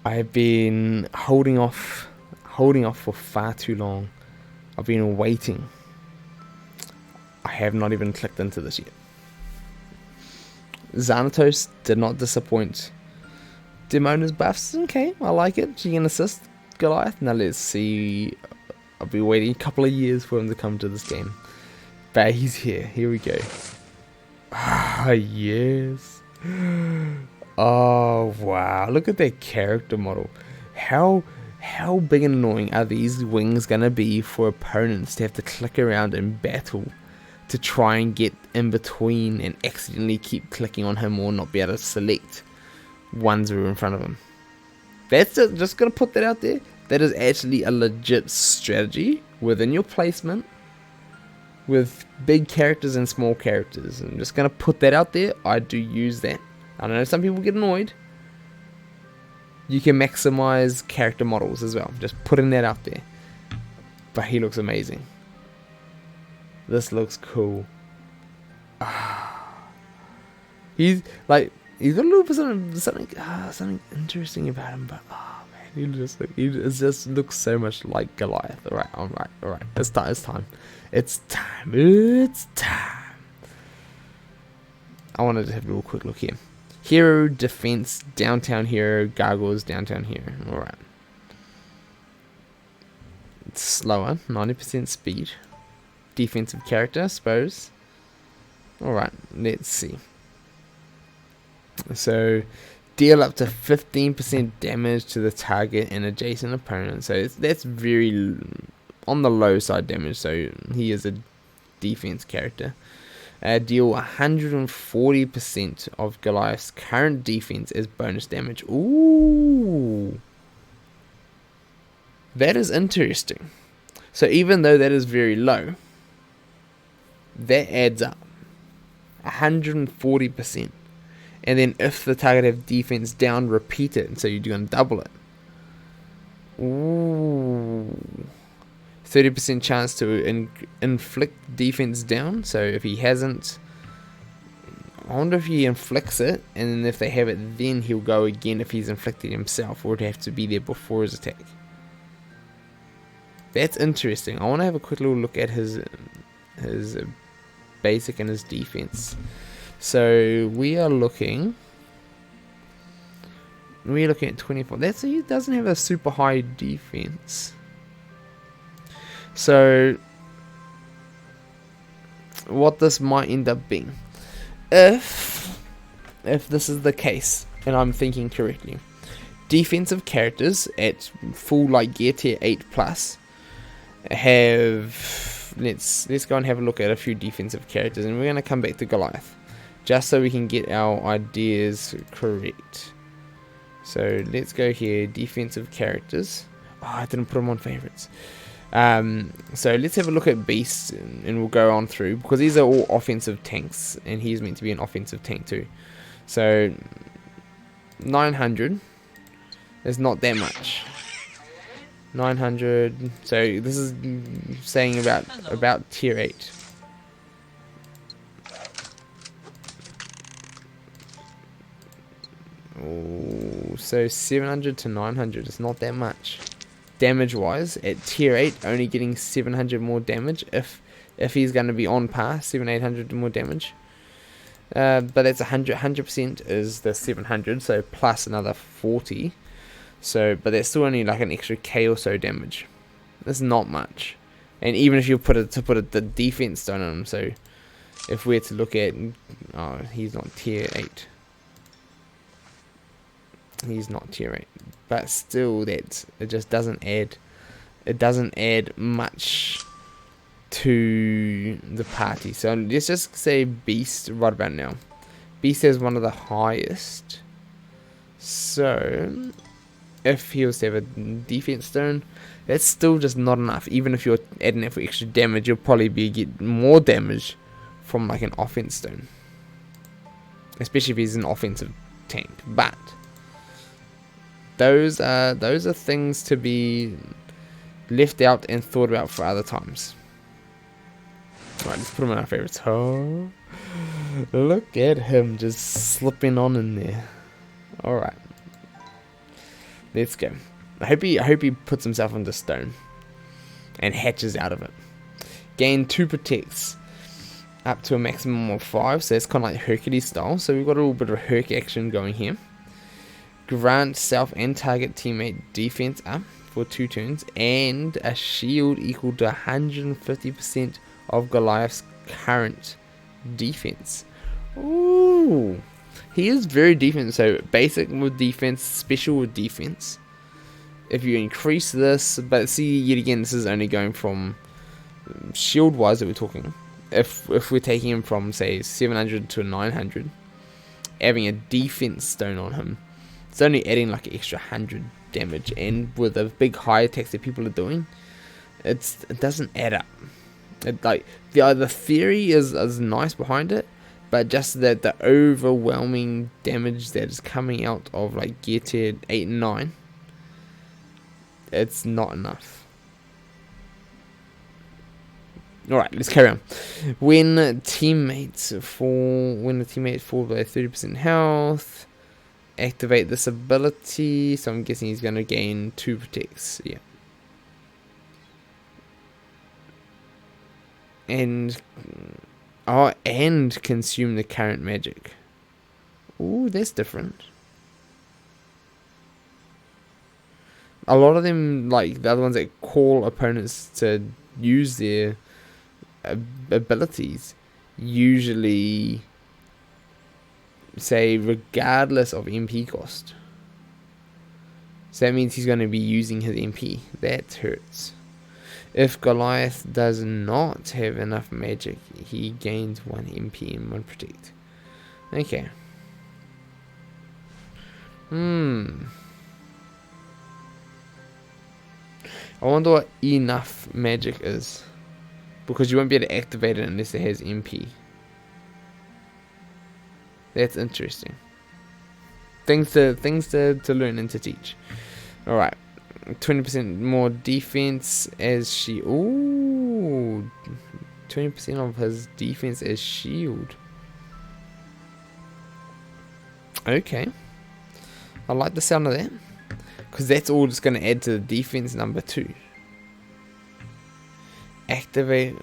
I have been holding off for far too long. I've been waiting. I have not even clicked into this yet. Xanatos did not disappoint. Demona's buffs, okay, I like it. She can assist Goliath. Now let's see. I'll be waiting a couple of years for him to come to this game. But he's here. Here we go. Ah, yes. Oh, wow. Look at that character model. How big and annoying are these wings going to be for opponents to have to click around in battle to try and get in between and accidentally keep clicking on him or not be able to select ones that are in front of him. That's it. Just going to put that out there. That is actually a legit strategy within your placement with big characters and small characters. I'm just going to put that out there. I do use that. I know some people get annoyed. You can maximize character models as well. Just putting that out there. But he looks amazing. This looks cool. He's got a little bit something interesting about him, but he just looks so much like Goliath. Alright. It's time. I wanted to have a little quick look here. Hero, defense, downtown hero, gargoyles, downtown hero. Alright. It's slower, 90% speed. Defensive character, I suppose. Alright, let's see. So, deal up to 15% damage to the target and adjacent opponent. So, that's very on the low side damage. So, he is a defense character. Deal 140% of Goliath's current defense as bonus damage. Ooh. That is interesting. So even though that is very low, that adds up. 140%. And then if the target have defense down, repeat it. And so you're going to double it. Ooh. 30% chance to inflict defense down. So if he hasn't, I wonder if he inflicts it, and then if they have it, then he'll go again if he's inflicted himself, or it'd have to be there before his attack. That's interesting. I want to have a quick little look at his basic and his defense. So we are looking at 24. He doesn't have a super high defense. So, what this might end up being, if this is the case, and I'm thinking correctly, defensive characters at full like gear tier 8+ have, let's go and have a look at a few defensive characters, and we're going to come back to Goliath, just so we can get our ideas correct. So let's go here, defensive characters. Oh, I didn't put them on favorites. So let's have a look at Beast, and we'll go on through, because these are all offensive tanks, and he's meant to be an offensive tank too. So 900 is not that much. 900. So this is saying about tier 8. Oh, so 700 to 900 is not that much. Damage wise, at tier 8, only getting 700 more damage if he's going to be on par, 700-800 more damage. But that's 100% is the 700, so plus another 40. So, but that's still only like an extra K or so damage. That's not much. And even if you put the defense stone on him, so if we're to look at, oh, he's not tier 8. He's not tier 8, but still, it just doesn't add. It doesn't add much to the party. So let's just say Beast right about now. Beast has one of the highest. So if he was to have a defense stone, that's still just not enough. Even if you're adding it for extra damage, you'll probably get more damage from like an offense stone, especially if he's an offensive tank. But those are things to be left out and thought about for other times. Alright, let's put him in our favorites. Oh, look at him just slipping on in there. Alright. Let's go. I hope he puts himself into stone and hatches out of it. Gain 2 protects up to a maximum of 5, so it's kind of like Hercules style. So we've got a little bit of Herc action going here. Grant self and target teammate defense up for 2 turns, and a shield equal to 150% of Goliath's current defense. Ooh, he is very defensive. So basic with defense, special with defense. If you increase this, but see, yet again, this is only going from shield wise that we're talking. If we're taking him from say 700 to 900, having a defense stone on him, it's only adding like an extra 100 damage, and with the big high attacks that people are doing, it doesn't add up. Like the theory is nice behind it, but just that the overwhelming damage that is coming out of like gear tier 8 and 9, it's not enough. Alright, let's carry on. When the teammates fall below 30% health, activate this ability. So I'm guessing he's going to gain 2 protects. Yeah. And consume the current magic. Ooh, that's different. A lot of them, like the other ones that call opponents to use their abilities, usually say regardless of MP cost. So that means he's going to be using his MP. That hurts. If Goliath does not have enough magic, he gains 1 MP and 1 protect. Okay. I wonder what enough magic is, because you won't be able to activate it unless it has MP. That's interesting. Things to learn and to teach. Alright. 20% more defense as she. Ooh. 20% of his defense as shield. Okay. I like the sound of that, because that's all just going to add to the defense number 2. Activate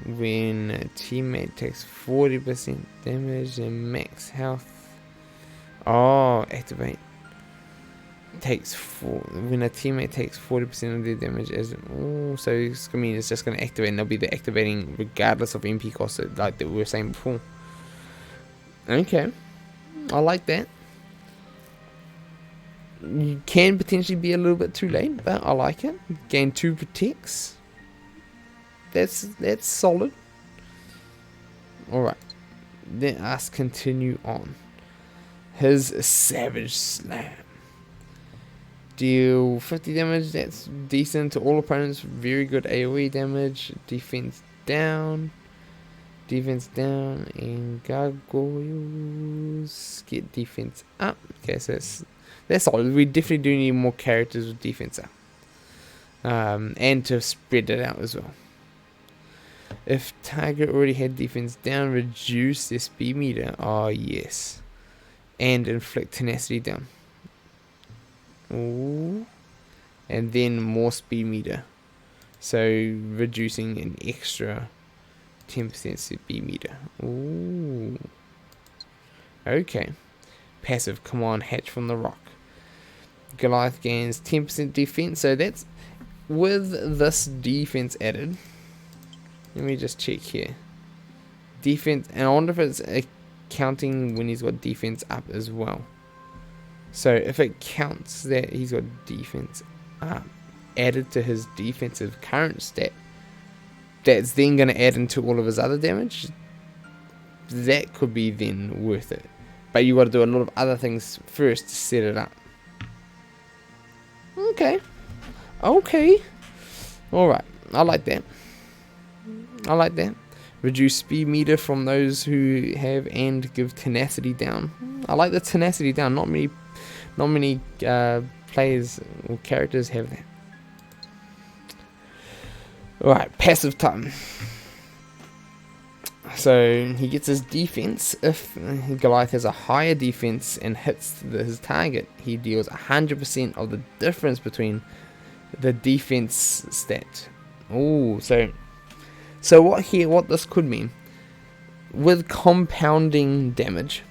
when a teammate takes 40% damage and max health. Oh, activate. When a teammate takes 40% of their damage as so it's just gonna activate, and they'll be the activating regardless of MP cost, like that we were saying before. Okay. I like that. You can potentially be a little bit too late, but I like it. Gain 2 protects. That's solid. Alright. Let us continue on. His Savage Slam. Deal 50 damage. That's decent to all opponents. Very good AoE damage. Defense down. And gargoyles get defense up. Okay, so that's solid. We definitely do need more characters with defense up. And to spread it out as well. If target already had defense down, reduce their speed meter. Oh yes. And inflict tenacity down. Ooh. And then more speed meter. So reducing an extra 10% speed meter. Ooh. Okay. Passive. Come on, hatch from the rock. Goliath gains 10% defense. So that's with this defense added. Let me just check here. Defense, and I wonder if it's counting when he's got defense up as well. So if it counts that he's got defense up added to his defensive current stat, that's then going to add into all of his other damage, that could be then worth it. But you got to do a lot of other things first to set it up. Okay. Alright, I like that. Reduce speed meter from those who have, and give tenacity down. I like the tenacity down. Not many players or characters have that. Alright, passive time. So he gets his defense. If Goliath has a higher defense and hits his target, he deals 100% of the difference between the defense stat. Oh, so what this could mean, with compounding damage,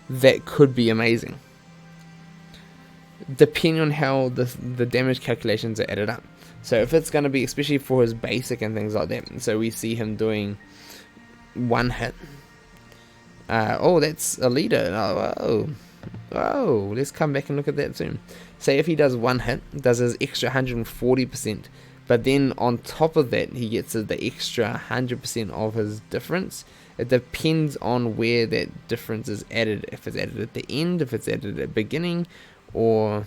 that could be amazing, depending on how the damage calculations are added up. So if it's going to be, especially for his basic and things like that, so we see him doing one hit. Oh, that's a leader. Oh, let's come back and look at that soon. Say if he does one hit, does his extra 140%, but then on top of that he gets the extra 100% of his difference. It depends on where that difference is added. If it's added at the end, if it's added at the beginning, or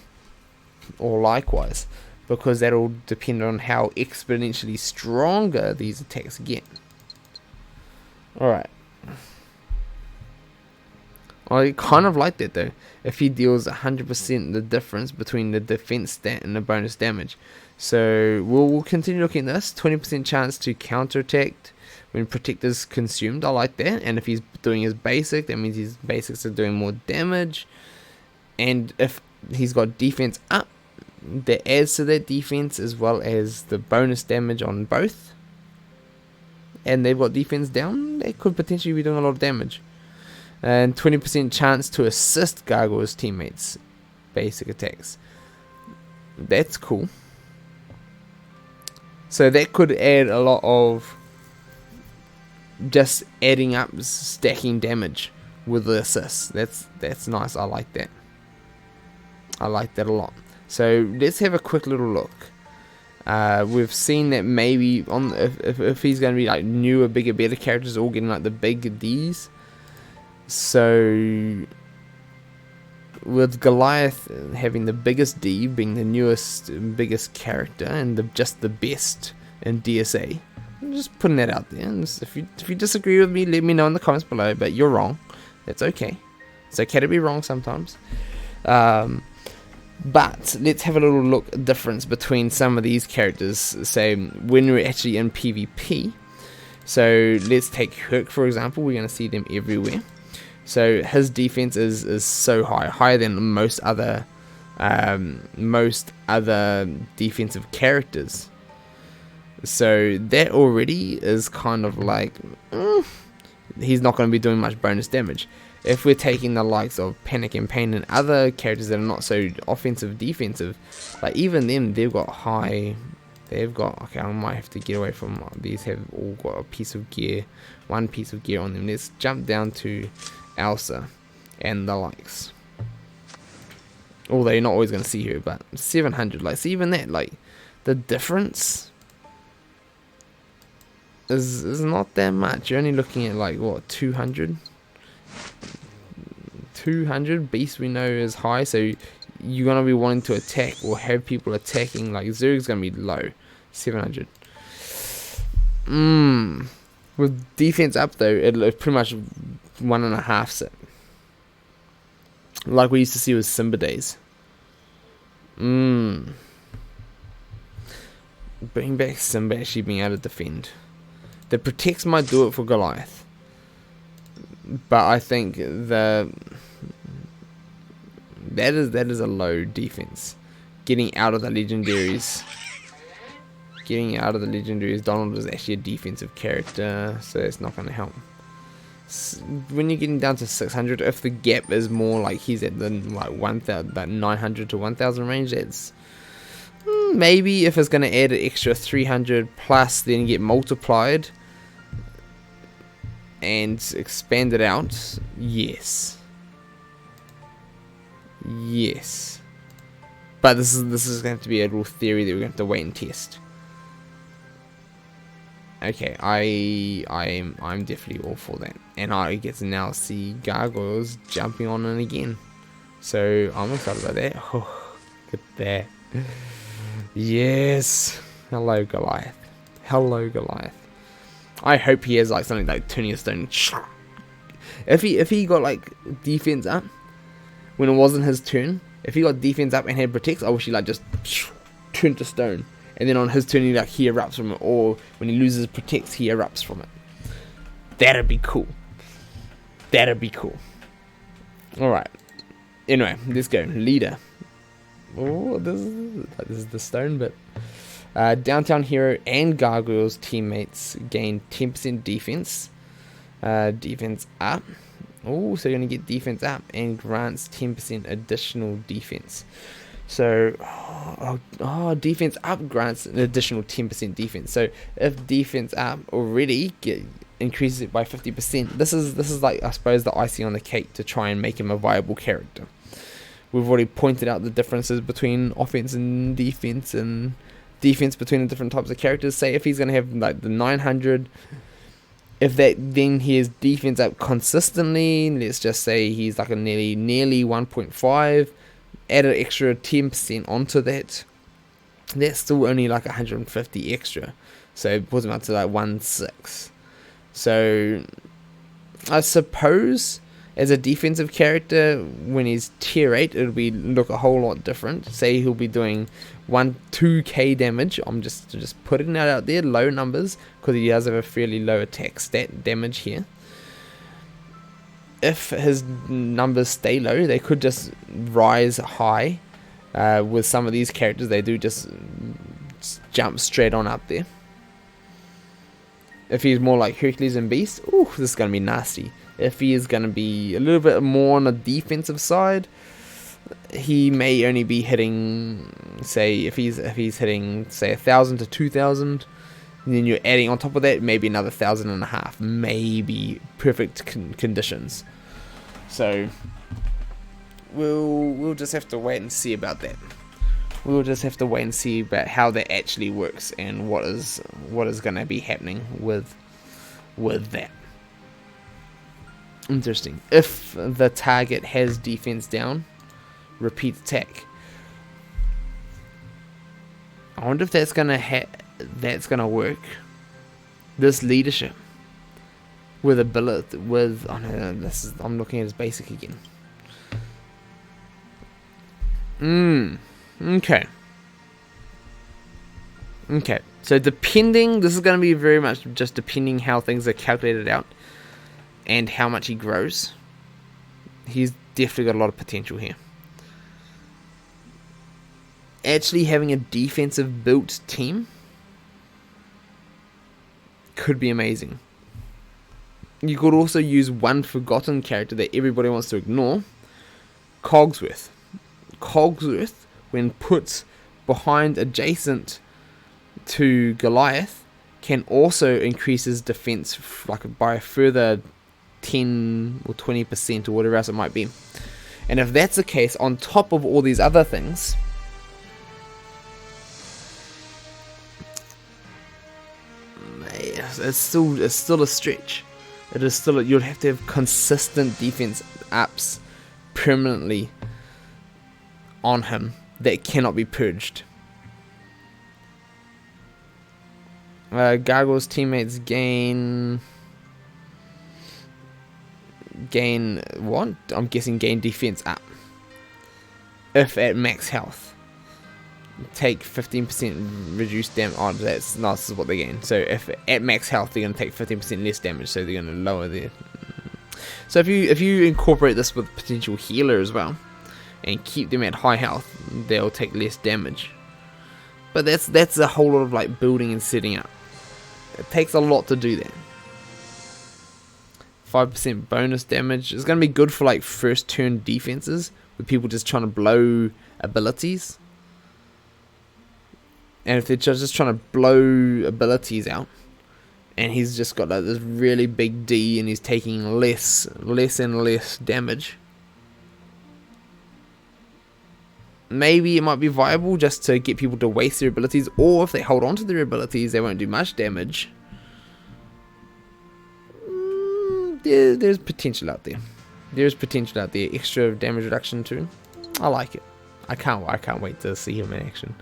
likewise, because that'll depend on how exponentially stronger these attacks get. Alright. I kind of like that though. If he deals 100% the difference between the defense stat and the bonus damage. So we'll continue looking at this. 20% chance to counterattack when protect is consumed. I like that. And if he's doing his basic, that means his basics are doing more damage. And if he's got defense up, that adds to that defense, as well as the bonus damage on both. And they've got defense down, they could potentially be doing a lot of damage. And 20% chance to assist Gargoyle's teammates' basic attacks. That's cool. So that could add a lot of just adding up, stacking damage with the assists. That's nice. I like that. I like that a lot. So let's have a quick little look. We've seen that maybe on if he's going to be like newer, bigger, better characters, all getting like the big D's. So with Goliath having the biggest D, being the newest, biggest character, and just the best in DSA, I'm just putting that out there. And if you disagree with me, let me know in the comments below. But you're wrong. That's okay. It's okay to be wrong sometimes. But let's have a little look difference between some of these characters, say when we're actually in PvP. So let's take Herc for example. We're going to see them everywhere. So his defense is so higher than most other defensive characters. So that already is kind of like he's not going to be doing much bonus damage. If we're taking the likes of Panic and Pain and other characters that are not so offensive, defensive, like even them, they've got, okay, I might have to get away from these, have all got a piece of gear, one piece of gear on them. Let's jump down to Elsa and the likes. Although you're not always going to see her, but 700, like, see even that, like, the difference is not that much. You're only looking at like, what, 200? 200 beast we know is high, so you're gonna be wanting to attack or have people attacking. Like Zerg's gonna be low, 700. With defense up though, it'll pretty much 1.5 set, like we used to see with Simba days. Bring back Simba actually being able to defend. The protects might do it for Goliath, but I think that is a low defense. Getting out of the legendaries. Donald is actually a defensive character, so it's not going to help. When you're getting down to 600, if the gap is more like he's at the like 1,000, that 900 to 1,000 range, that's maybe if it's going to add an extra 300 plus, then get multiplied and expand it out. Yes, but this is going to be a little theory that we're going to have to wait and test. Okay, I'm definitely all for that, and I get to now see gargoyles jumping on it again, so I'm excited about that. Oh, look at that. Yes, hello Goliath. I hope he has like something like turning a stone. If he got like defense up when it wasn't his turn, if he got defense up and had protects, I wish he like just turned to stone, and then on his turn he erupts from it, or when he loses protects he erupts from it. That'd be cool. That'd be cool. Alright. Anyway, let's go. Leader. Oh, this is the stone bit. Downtown Hero and Gargoyle's teammates gain 10% defense. Defense up. Oh, so you're going to get defense up and grants 10% additional defense. So, defense up grants an additional 10% defense. So, if defense up already increases it by 50%, this is like, I suppose, the icing on the cake to try and make him a viable character. We've already pointed out the differences between offense and defense between the different types of characters. Say if he's going to have like the 900, if that then he has defense up consistently, let's just say he's like a nearly 1.5, add an extra 10% onto that, that's still only like 150 extra, so it puts him up to like 1.6. So I suppose as a defensive character, when he's tier 8, it'll be look a whole lot different. Say he'll be doing 2k damage. I'm just putting that out there, low numbers, because he does have a fairly low attack stat damage here. If his numbers stay low, they could just rise high. With some of these characters, they do just jump straight on up there. If he's more like Hercules and Beast, ooh, this is going to be nasty. If he is going to be a little bit more on the defensive side, he may only be hitting, say, if he's hitting, say, 1,000 to 2,000, and then you're adding on top of that maybe another 1,500, maybe perfect conditions. So we'll just have to wait and see about that. We'll just have to wait and see about how that actually works and what is going to be happening with that. Interesting. If the target has defense down, repeat attack. I wonder if that's gonna work. This leadership with ability I'm looking at his basic again. Okay. So this is going to be very much just depending how things are calculated out and how much he grows. He's definitely got a lot of potential here. Actually having a defensive built team could be amazing. You could also use one forgotten character that everybody wants to ignore, Cogsworth. Cogsworth, when put behind adjacent to Goliath, can also increase his defense like by a further 10 or 20% or whatever else it might be. And if that's the case, on top of all these other things, it's still a stretch. It is still you'll have to have consistent defense ups permanently on him that cannot be purged. Gargoyle's teammates gain what? I'm guessing gain defense up. If at max health. Take 15% reduced damage. Oh, this is what they gain. So if at max health, they're going to take 15% less damage. So they're going to lower their. So if you incorporate this with potential healer as well, and keep them at high health, they'll take less damage. But that's a whole lot of like building and setting up. It takes a lot to do that. 5% bonus damage. It's going to be good for like first turn defenses with people just trying to blow abilities. And if they're just trying to blow abilities out, and he's just got like this really big D and he's taking less and less damage, maybe it might be viable just to get people to waste their abilities, or if they hold on to their abilities, they won't do much damage. There's potential out there. There's potential out there. Extra damage reduction too. I like it. I can't wait to see him in action.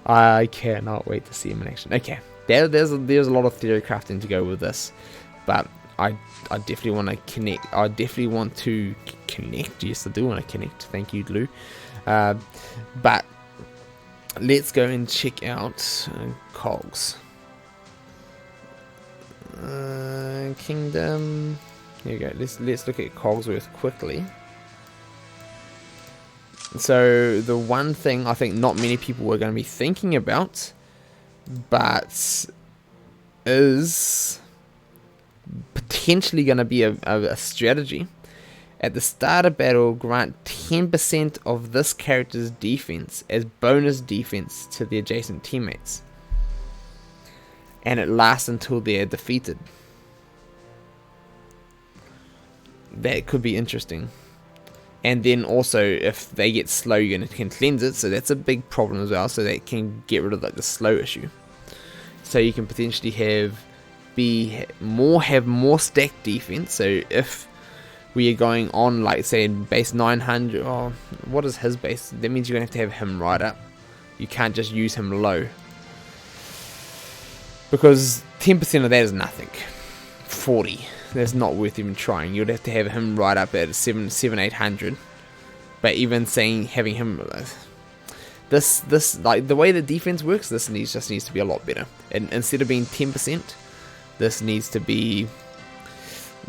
I cannot wait to see him in action. Okay, there's a lot of theory crafting to go with this, but I definitely want to connect. I definitely want to connect. Yes, I do want to connect. Thank you, Lou. But let's go and check out Cogs. Kingdom. Here we go. Let's look at Cogsworth quickly. So the one thing I think not many people are going to be thinking about, but is potentially going to be a strategy. At the start of battle, grant 10% of this character's defense as bonus defense to the adjacent teammates. And it lasts until they're defeated. That could be interesting. And then also, if they get slow, you can cleanse it. So that's a big problem as well. So that can get rid of like the slow issue. So you can potentially have more stacked defense. So if we are going on, like, say, base 900. Oh, what is his base? That means you're going to have him right up. You can't just use him low. Because 10% of that is nothing. 40. That's not worth even trying. You'd have to have him right up at 800. But even having him... This like, the way the defense works, this just needs to be a lot better. And instead of being 10%, this needs to be...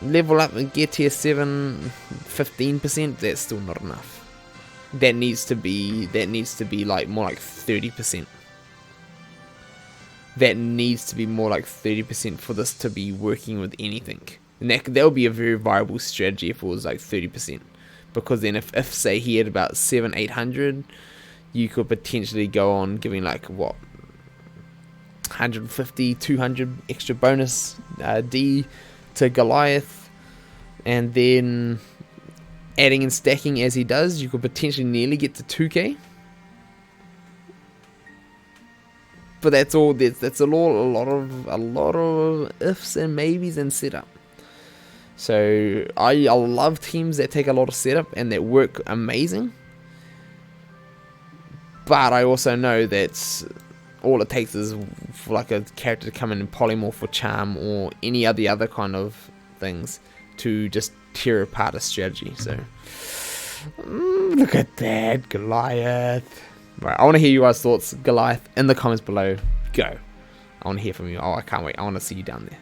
level up and get tier 7, 15%. That's still not enough. That needs to be like more like 30%. That needs to be more like 30% for this to be working with anything. And that would be a very viable strategy if it was like 30%. Because then if say he had about 800, you could potentially go on giving like what, 150, 200 extra bonus D to Goliath, and then adding and stacking as he does, you could potentially nearly get to 2k. But that's all. That's a lot of ifs and maybes and setup. So I love teams that take a lot of setup and that work amazing. But I also know that all it takes is for like a character to come in and polymorph or charm or any other kind of things to just tear apart a strategy. So look at that, Goliath. Right, I want to hear you guys' thoughts, Goliath, in the comments below. Go. I want to hear from you. Oh, I can't wait. I want to see you down there.